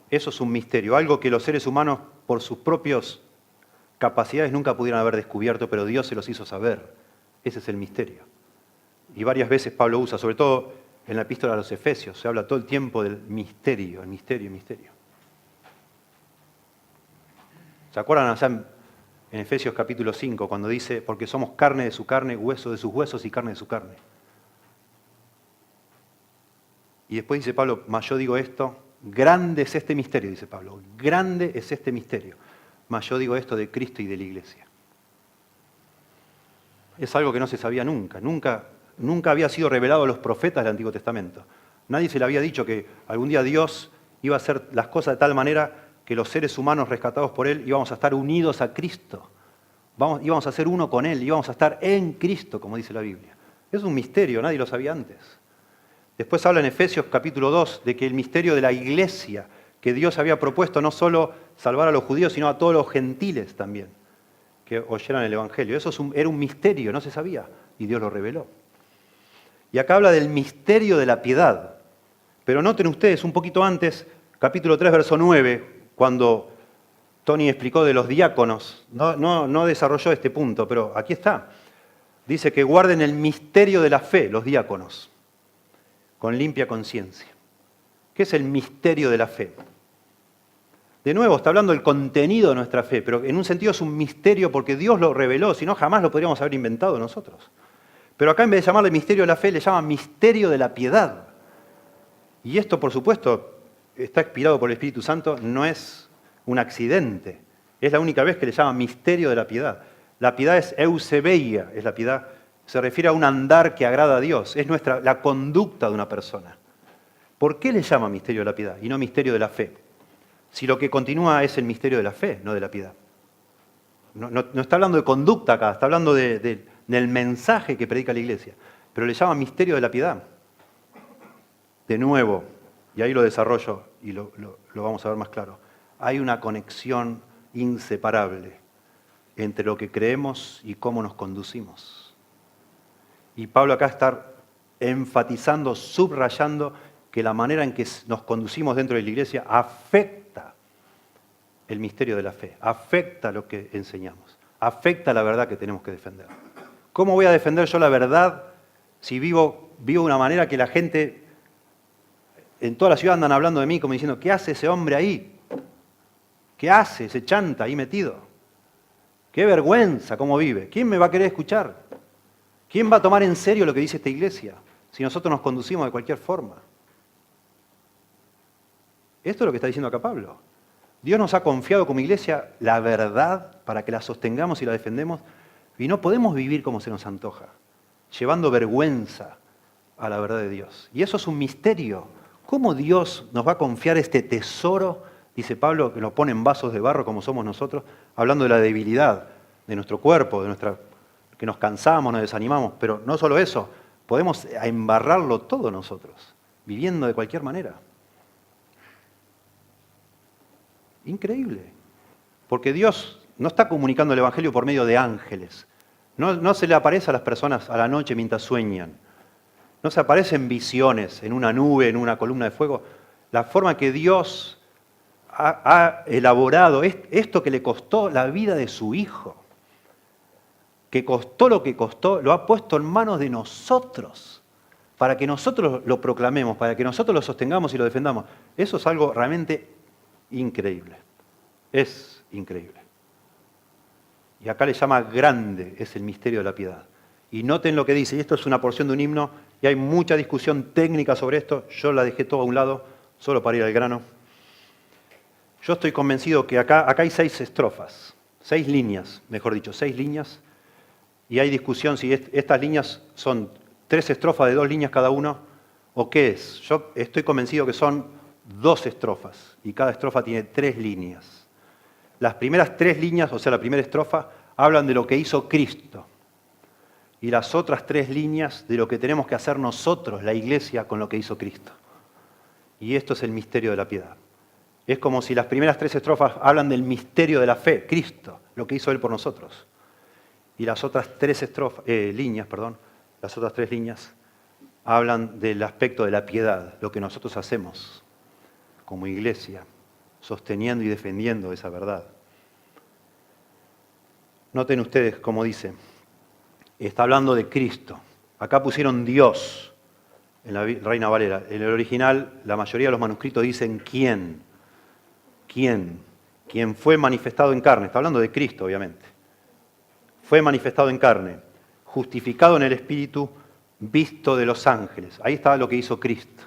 Eso es un misterio, algo que los seres humanos por sus propias capacidades nunca pudieron haber descubierto, pero Dios se los hizo saber. Ese es el misterio. Y varias veces Pablo usa, sobre todo en la epístola a los Efesios, se habla todo el tiempo del misterio, el misterio, el misterio. ¿Se acuerdan allá en Efesios capítulo 5, cuando dice, porque somos carne de su carne, hueso de sus huesos y carne de su carne? Y después dice Pablo, mas yo digo esto, grande es este misterio, dice Pablo, grande es este misterio, mas yo digo esto de Cristo y de la Iglesia. Es algo que no se sabía nunca, nunca había sido revelado a los profetas del Antiguo Testamento. Nadie se le había dicho que algún día Dios iba a hacer las cosas de tal manera que los seres humanos rescatados por Él íbamos a estar unidos a Cristo. Íbamos a ser uno con Él, íbamos a estar en Cristo, como dice la Biblia. Es un misterio, nadie lo sabía antes. Después habla en Efesios capítulo 2 de que el misterio de la Iglesia, que Dios había propuesto no solo salvar a los judíos, sino a todos los gentiles también, que oyeran el Evangelio. Eso era un misterio, no se sabía, y Dios lo reveló. Y acá habla del misterio de la piedad. Pero noten ustedes, un poquito antes, capítulo 3, verso 9, cuando Tony explicó de los diáconos, no desarrolló este punto, pero aquí está. Dice que guarden el misterio de la fe, los diáconos, con limpia conciencia. ¿Qué es el misterio de la fe? De nuevo, está hablando del contenido de nuestra fe, pero en un sentido es un misterio porque Dios lo reveló, si no jamás lo podríamos haber inventado nosotros. Pero acá en vez de llamarle misterio de la fe, le llama misterio de la piedad. Y esto, por supuesto, está inspirado por el Espíritu Santo, no es un accidente. Es la única vez que le llama misterio de la piedad. La piedad es eusebeia, es la piedad. Se refiere a un andar que agrada a Dios. Es la conducta de una persona. ¿Por qué le llama misterio de la piedad y no misterio de la fe? Si lo que continúa es el misterio de la fe, no de la piedad. No está hablando de conducta acá, está hablando del mensaje que predica la Iglesia. Pero le llama misterio de la piedad. De nuevo, y ahí lo desarrollo y lo vamos a ver más claro, hay una conexión inseparable entre lo que creemos y cómo nos conducimos. Y Pablo acá está enfatizando, subrayando que la manera en que nos conducimos dentro de la Iglesia afecta el misterio de la fe, afecta lo que enseñamos, afecta la verdad que tenemos que defender. ¿Cómo voy a defender yo la verdad si vivo de una manera que la gente en toda la ciudad andan hablando de mí como diciendo, ¿qué hace ese hombre ahí? ¿Qué hace ese chanta ahí metido? ¡Qué vergüenza cómo vive! ¿Quién me va a querer escuchar? ¿Quién va a tomar en serio lo que dice esta iglesia si nosotros nos conducimos de cualquier forma? Esto es lo que está diciendo acá Pablo. Dios nos ha confiado como iglesia la verdad para que la sostengamos y la defendemos y no podemos vivir como se nos antoja, llevando vergüenza a la verdad de Dios. Y eso es un misterio. ¿Cómo Dios nos va a confiar este tesoro? Dice Pablo, que nos pone en vasos de barro como somos nosotros, hablando de la debilidad de nuestro cuerpo, que nos cansamos, nos desanimamos. Pero no solo eso, podemos embarrarlo todo nosotros, viviendo de cualquier manera. Increíble. Porque Dios no está comunicando el Evangelio por medio de ángeles. No se le aparece a las personas a la noche mientras sueñan. No se aparecen visiones en una nube, en una columna de fuego. La forma que Dios ha elaborado esto que le costó la vida de su Hijo, que costó lo que costó, lo ha puesto en manos de nosotros, para que nosotros lo proclamemos, para que nosotros lo sostengamos y lo defendamos. Eso es algo realmente increíble. Es increíble. Y acá le llama grande, es el misterio de la piedad. Y noten lo que dice, y esto es una porción de un himno, y hay mucha discusión técnica sobre esto, yo la dejé todo a un lado, solo para ir al grano. Yo estoy convencido que acá hay 6 estrofas, 6 líneas, mejor dicho, 6 líneas, y hay discusión si estas líneas son 3 estrofas de 2 líneas cada uno, o qué es. Yo estoy convencido que son 2 estrofas, y cada estrofa tiene 3 líneas. Las primeras 3 líneas, o sea, la primera estrofa, hablan de lo que hizo Cristo. Y las otras 3 líneas de lo que tenemos que hacer nosotros, la iglesia, con lo que hizo Cristo. Y esto es el misterio de la piedad. Es como si las primeras 3 estrofas hablan del misterio de la fe, Cristo, lo que hizo Él por nosotros. Y las otras 3 líneas, las otras 3 líneas hablan del aspecto de la piedad, lo que nosotros hacemos como iglesia, sosteniendo y defendiendo esa verdad. Noten ustedes cómo dice, está hablando de Cristo. Acá pusieron Dios en la Reina Valera. En el original, la mayoría de los manuscritos dicen ¿quién? ¿Quién? Quien fue manifestado en carne. Está hablando de Cristo, obviamente. Fue manifestado en carne, justificado en el Espíritu, visto de los ángeles. Ahí está lo que hizo Cristo.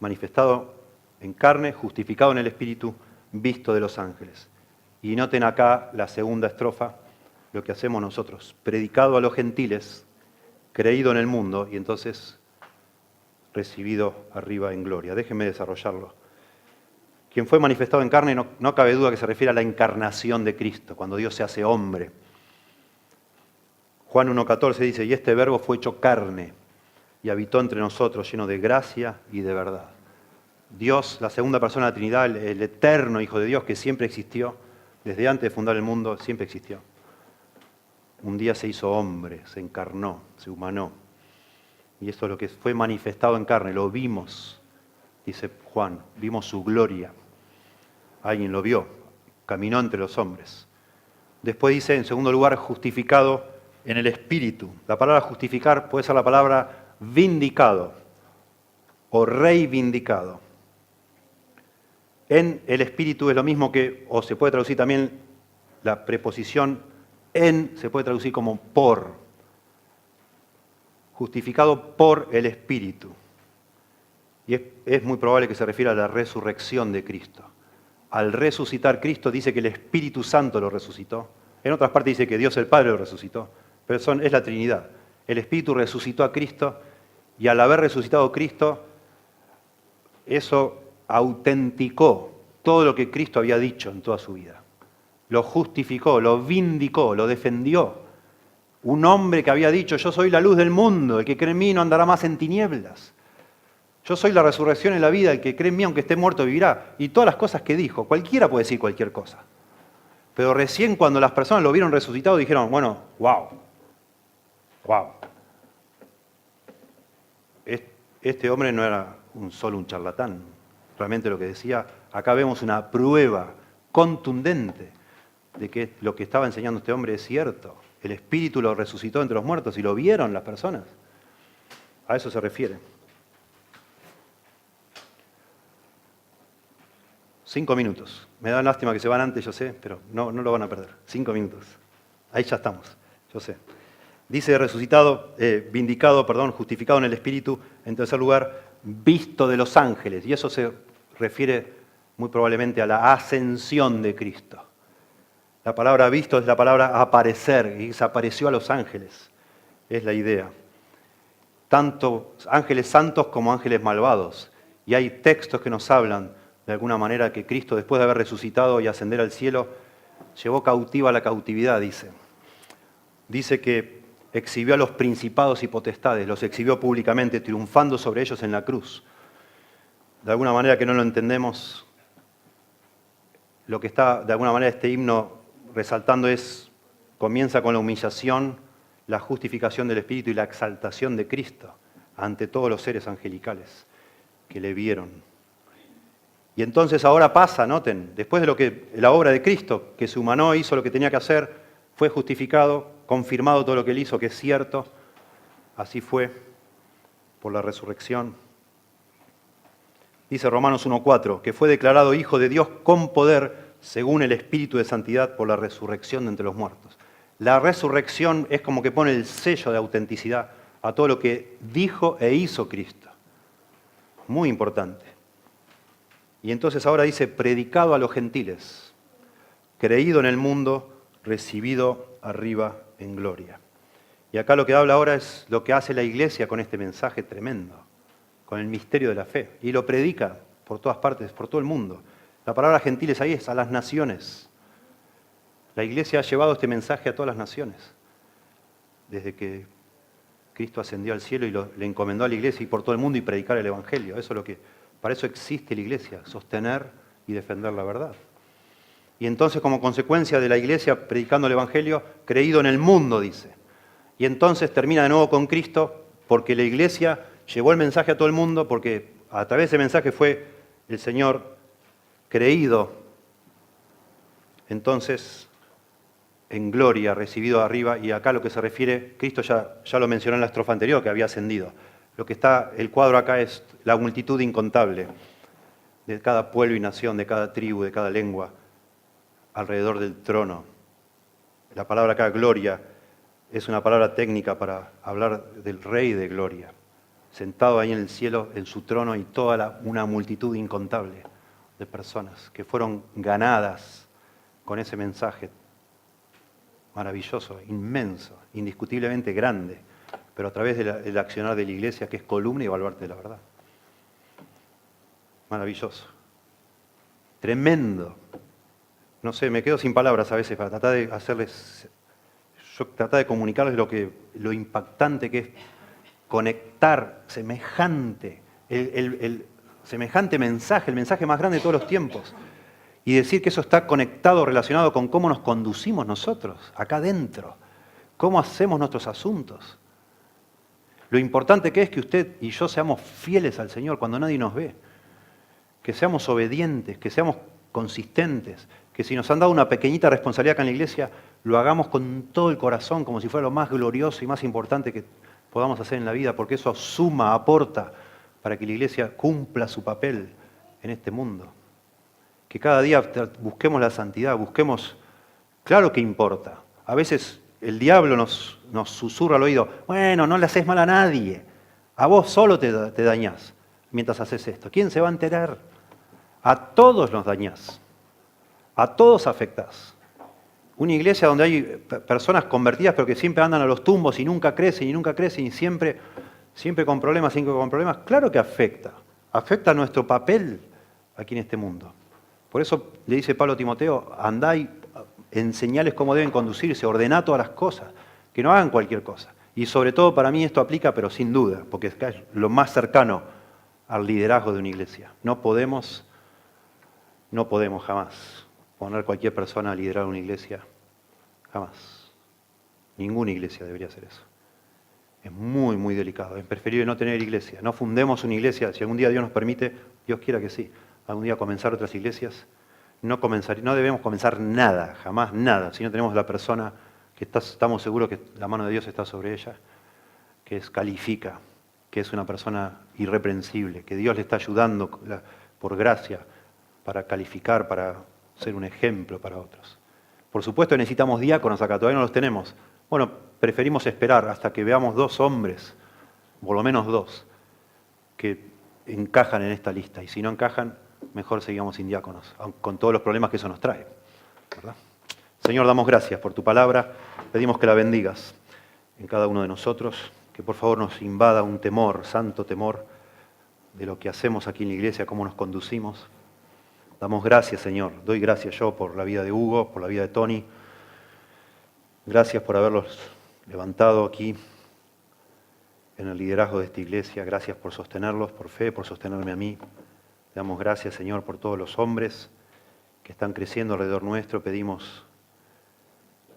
Manifestado en carne, justificado en el Espíritu, visto de los ángeles. Y noten acá la segunda estrofa, lo que hacemos nosotros. Predicado a los gentiles, creído en el mundo y entonces recibido arriba en gloria. Déjenme desarrollarlo. Quien fue manifestado en carne no cabe duda que se refiere a la encarnación de Cristo, cuando Dios se hace hombre. Juan 1,14 dice, y este verbo fue hecho carne y habitó entre nosotros, lleno de gracia y de verdad. Dios, la segunda persona de la Trinidad, el eterno Hijo de Dios que siempre existió, desde antes de fundar el mundo, siempre existió. Un día se hizo hombre, se encarnó, se humanó. Y esto es lo que fue manifestado en carne, lo vimos, dice Juan, vimos su gloria. Alguien lo vio, caminó entre los hombres. Después dice, en segundo lugar, justificado en el Espíritu. La palabra justificar puede ser la palabra vindicado o reivindicado. En el Espíritu es lo mismo que, o se puede traducir también la preposición en, se puede traducir como por. Justificado por el Espíritu. Y es muy probable que se refiera a la resurrección de Cristo. Al resucitar Cristo dice que el Espíritu Santo lo resucitó. En otras partes dice que Dios el Padre lo resucitó. Pero es la Trinidad. El Espíritu resucitó a Cristo y al haber resucitado Cristo, eso autenticó todo lo que Cristo había dicho en toda su vida. Lo justificó, lo vindicó, lo defendió. Un hombre que había dicho, yo soy la luz del mundo, el que cree en mí no andará más en tinieblas. Yo soy la resurrección y la vida, el que cree en mí aunque esté muerto vivirá. Y todas las cosas que dijo, cualquiera puede decir cualquier cosa. Pero recién cuando las personas lo vieron resucitado dijeron, bueno, wow. Este hombre no era solo un charlatán. Realmente lo que decía, acá vemos una prueba contundente de que lo que estaba enseñando este hombre es cierto. El Espíritu lo resucitó entre los muertos y lo vieron las personas. A eso se refiere. 5 minutos. Me da lástima que se van antes, yo sé, pero no lo van a perder. 5 minutos. Ahí ya estamos, yo sé. Dice resucitado, justificado en el Espíritu. En tercer lugar, visto de los ángeles. Y eso se refiere muy probablemente a la ascensión de Cristo. La palabra visto es la palabra aparecer, y se apareció a los ángeles. Es la idea. Tanto ángeles santos como ángeles malvados. Y hay textos que nos hablan de alguna manera que Cristo, después de haber resucitado y ascender al cielo, llevó cautiva la cautividad, dice. Dice que exhibió a los principados y potestades, los exhibió públicamente, triunfando sobre ellos en la cruz. De alguna manera que no lo entendemos, lo que está de alguna manera este himno resaltando comienza con la humillación, la justificación del Espíritu y la exaltación de Cristo ante todos los seres angelicales que le vieron. Y entonces ahora pasa, noten, después de lo que la obra de Cristo, que se humanó, hizo lo que tenía que hacer, fue justificado, confirmado todo lo que él hizo, que es cierto, así fue por la resurrección. Dice Romanos 1:4, que fue declarado Hijo de Dios con poder, según el Espíritu de Santidad, por la resurrección de entre los muertos. La resurrección es como que pone el sello de autenticidad a todo lo que dijo e hizo Cristo. Muy importante. Y entonces ahora dice, predicado a los gentiles, creído en el mundo, recibido arriba en gloria. Y acá lo que habla ahora es lo que hace la iglesia con este mensaje tremendo, con el misterio de la fe. Y lo predica por todas partes, por todo el mundo. La palabra gentiles ahí es a las naciones. La iglesia ha llevado este mensaje a todas las naciones. Desde que Cristo ascendió al cielo y le encomendó a la iglesia y por todo el mundo y predicar el evangelio. Eso es lo que Para eso existe la iglesia, sostener y defender la verdad. Y entonces, como consecuencia de la iglesia predicando el Evangelio, creído en el mundo, dice. Y entonces termina de nuevo con Cristo, porque la iglesia llevó el mensaje a todo el mundo, porque a través de ese mensaje fue el Señor creído, entonces en gloria, recibido arriba, y acá lo que se refiere, Cristo ya lo mencionó en la estrofa anterior, que había ascendido. Lo que está, el cuadro acá es la multitud incontable de cada pueblo y nación, de cada tribu, de cada lengua, alrededor del trono. La palabra acá, gloria, es una palabra técnica para hablar del Rey de gloria, sentado ahí en el cielo, en su trono, y toda una multitud incontable de personas que fueron ganadas con ese mensaje maravilloso, inmenso, indiscutiblemente grande, pero a través del accionar de la iglesia, que es columna y baluarte de la verdad. Maravilloso. Tremendo. No sé, me quedo sin palabras a veces para tratar de hacerles, tratar de comunicarles lo impactante que es conectar semejante, semejante mensaje, el mensaje más grande de todos los tiempos, y decir que eso está conectado, relacionado con cómo nos conducimos nosotros, acá adentro, cómo hacemos nuestros asuntos. Lo importante que es que usted y yo seamos fieles al Señor cuando nadie nos ve, que seamos obedientes, que seamos consistentes, que si nos han dado una pequeñita responsabilidad acá en la iglesia, lo hagamos con todo el corazón, como si fuera lo más glorioso y más importante que podamos hacer en la vida, porque eso suma, aporta para que la iglesia cumpla su papel en este mundo. Que cada día busquemos la santidad, busquemos, claro que importa. A veces el diablo nos susurra al oído, bueno, no le haces mal a nadie, a vos solo te dañás mientras haces esto. ¿Quién se va a enterar? A todos nos dañás, a todos afectás. Una iglesia donde hay personas convertidas pero que siempre andan a los tumbos y nunca crecen y siempre con problemas, claro que afecta a nuestro papel aquí en este mundo. Por eso le dice Pablo a Timoteo, andá y enseñales cómo deben conducirse, ordená todas las cosas, que no hagan cualquier cosa. Y sobre todo para mí esto aplica, pero sin duda, porque es lo más cercano al liderazgo de una iglesia. No podemos jamás poner cualquier persona a liderar una iglesia, jamás. Ninguna iglesia debería hacer eso. Es muy, muy delicado. Es preferible no tener iglesia. No fundemos una iglesia. Si algún día Dios nos permite, Dios quiera que sí, algún día comenzar otras iglesias, no debemos comenzar nada, jamás nada, si no tenemos la persona que estamos seguros que la mano de Dios está sobre ella, que califica, que es una persona irreprensible, que Dios le está ayudando por gracia para calificar, para ser un ejemplo para otros. Por supuesto necesitamos diáconos acá, todavía no los tenemos. Bueno, preferimos esperar hasta que veamos 2 hombres, por lo menos 2, que encajan en esta lista. Y si no encajan, mejor seguimos sin diáconos, con todos los problemas que eso nos trae, ¿verdad? Señor, damos gracias por tu palabra, pedimos que la bendigas en cada uno de nosotros, que por favor nos invada un temor, santo temor, de lo que hacemos aquí en la iglesia, cómo nos conducimos. Damos gracias, Señor. Doy gracias yo por la vida de Hugo, por la vida de Tony. Gracias por haberlos levantado aquí en el liderazgo de esta iglesia. Gracias por sostenerlos, por fe, por sostenerme a mí. Damos gracias, Señor, por todos los hombres que están creciendo alrededor nuestro. Pedimos,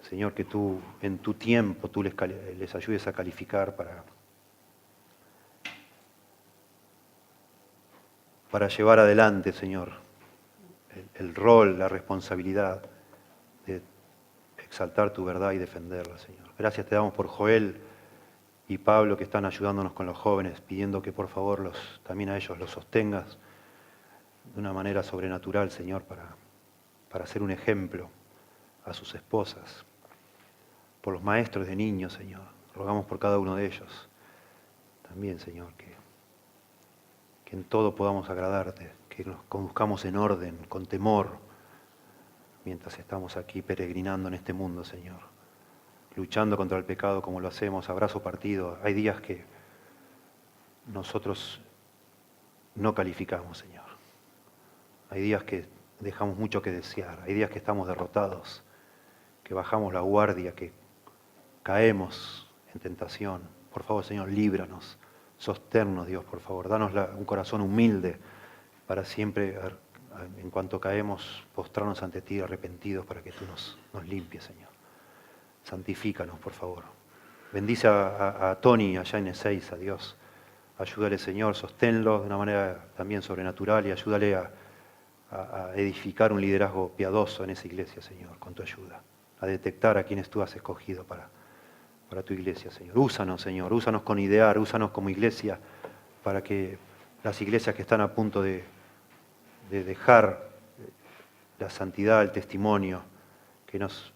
Señor, que tú, en tu tiempo, tú les ayudes a calificar para llevar adelante, Señor, el rol, la responsabilidad de exaltar tu verdad y defenderla, Señor. Gracias te damos por Joel y Pablo que están ayudándonos con los jóvenes, pidiendo que por favor también a ellos los sostengas de una manera sobrenatural, Señor, para ser un ejemplo a sus esposas. Por los maestros de niños, Señor, rogamos por cada uno de ellos. También, Señor, que en todo podamos agradarte, que nos conduzcamos en orden, con temor, mientras estamos aquí peregrinando en este mundo, Señor, luchando contra el pecado como lo hacemos, abrazo partido. Hay días que nosotros no calificamos, Señor. Hay días que dejamos mucho que desear, hay días que estamos derrotados, que bajamos la guardia, que caemos en tentación. Por favor, Señor, líbranos, sosténnos, Dios, por favor. Danos un corazón humilde para siempre, en cuanto caemos, postrarnos ante ti arrepentidos para que tú nos limpies, Señor. Santifícanos, por favor. Bendice a Tony allá en Ezeiza, Dios. Ayúdale, Señor, sosténlo de una manera también sobrenatural y ayúdale a edificar un liderazgo piadoso en esa iglesia, Señor, con tu ayuda. A detectar a quienes tú has escogido para tu iglesia, Señor. Úsanos, Señor, úsanos con idear, úsanos como iglesia para que las iglesias que están a punto de dejar la santidad, el testimonio, que nos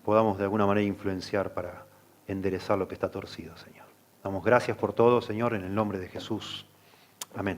podamos de alguna manera influenciar para enderezar lo que está torcido, Señor. Damos gracias por todo, Señor, en el nombre de Jesús. Amén.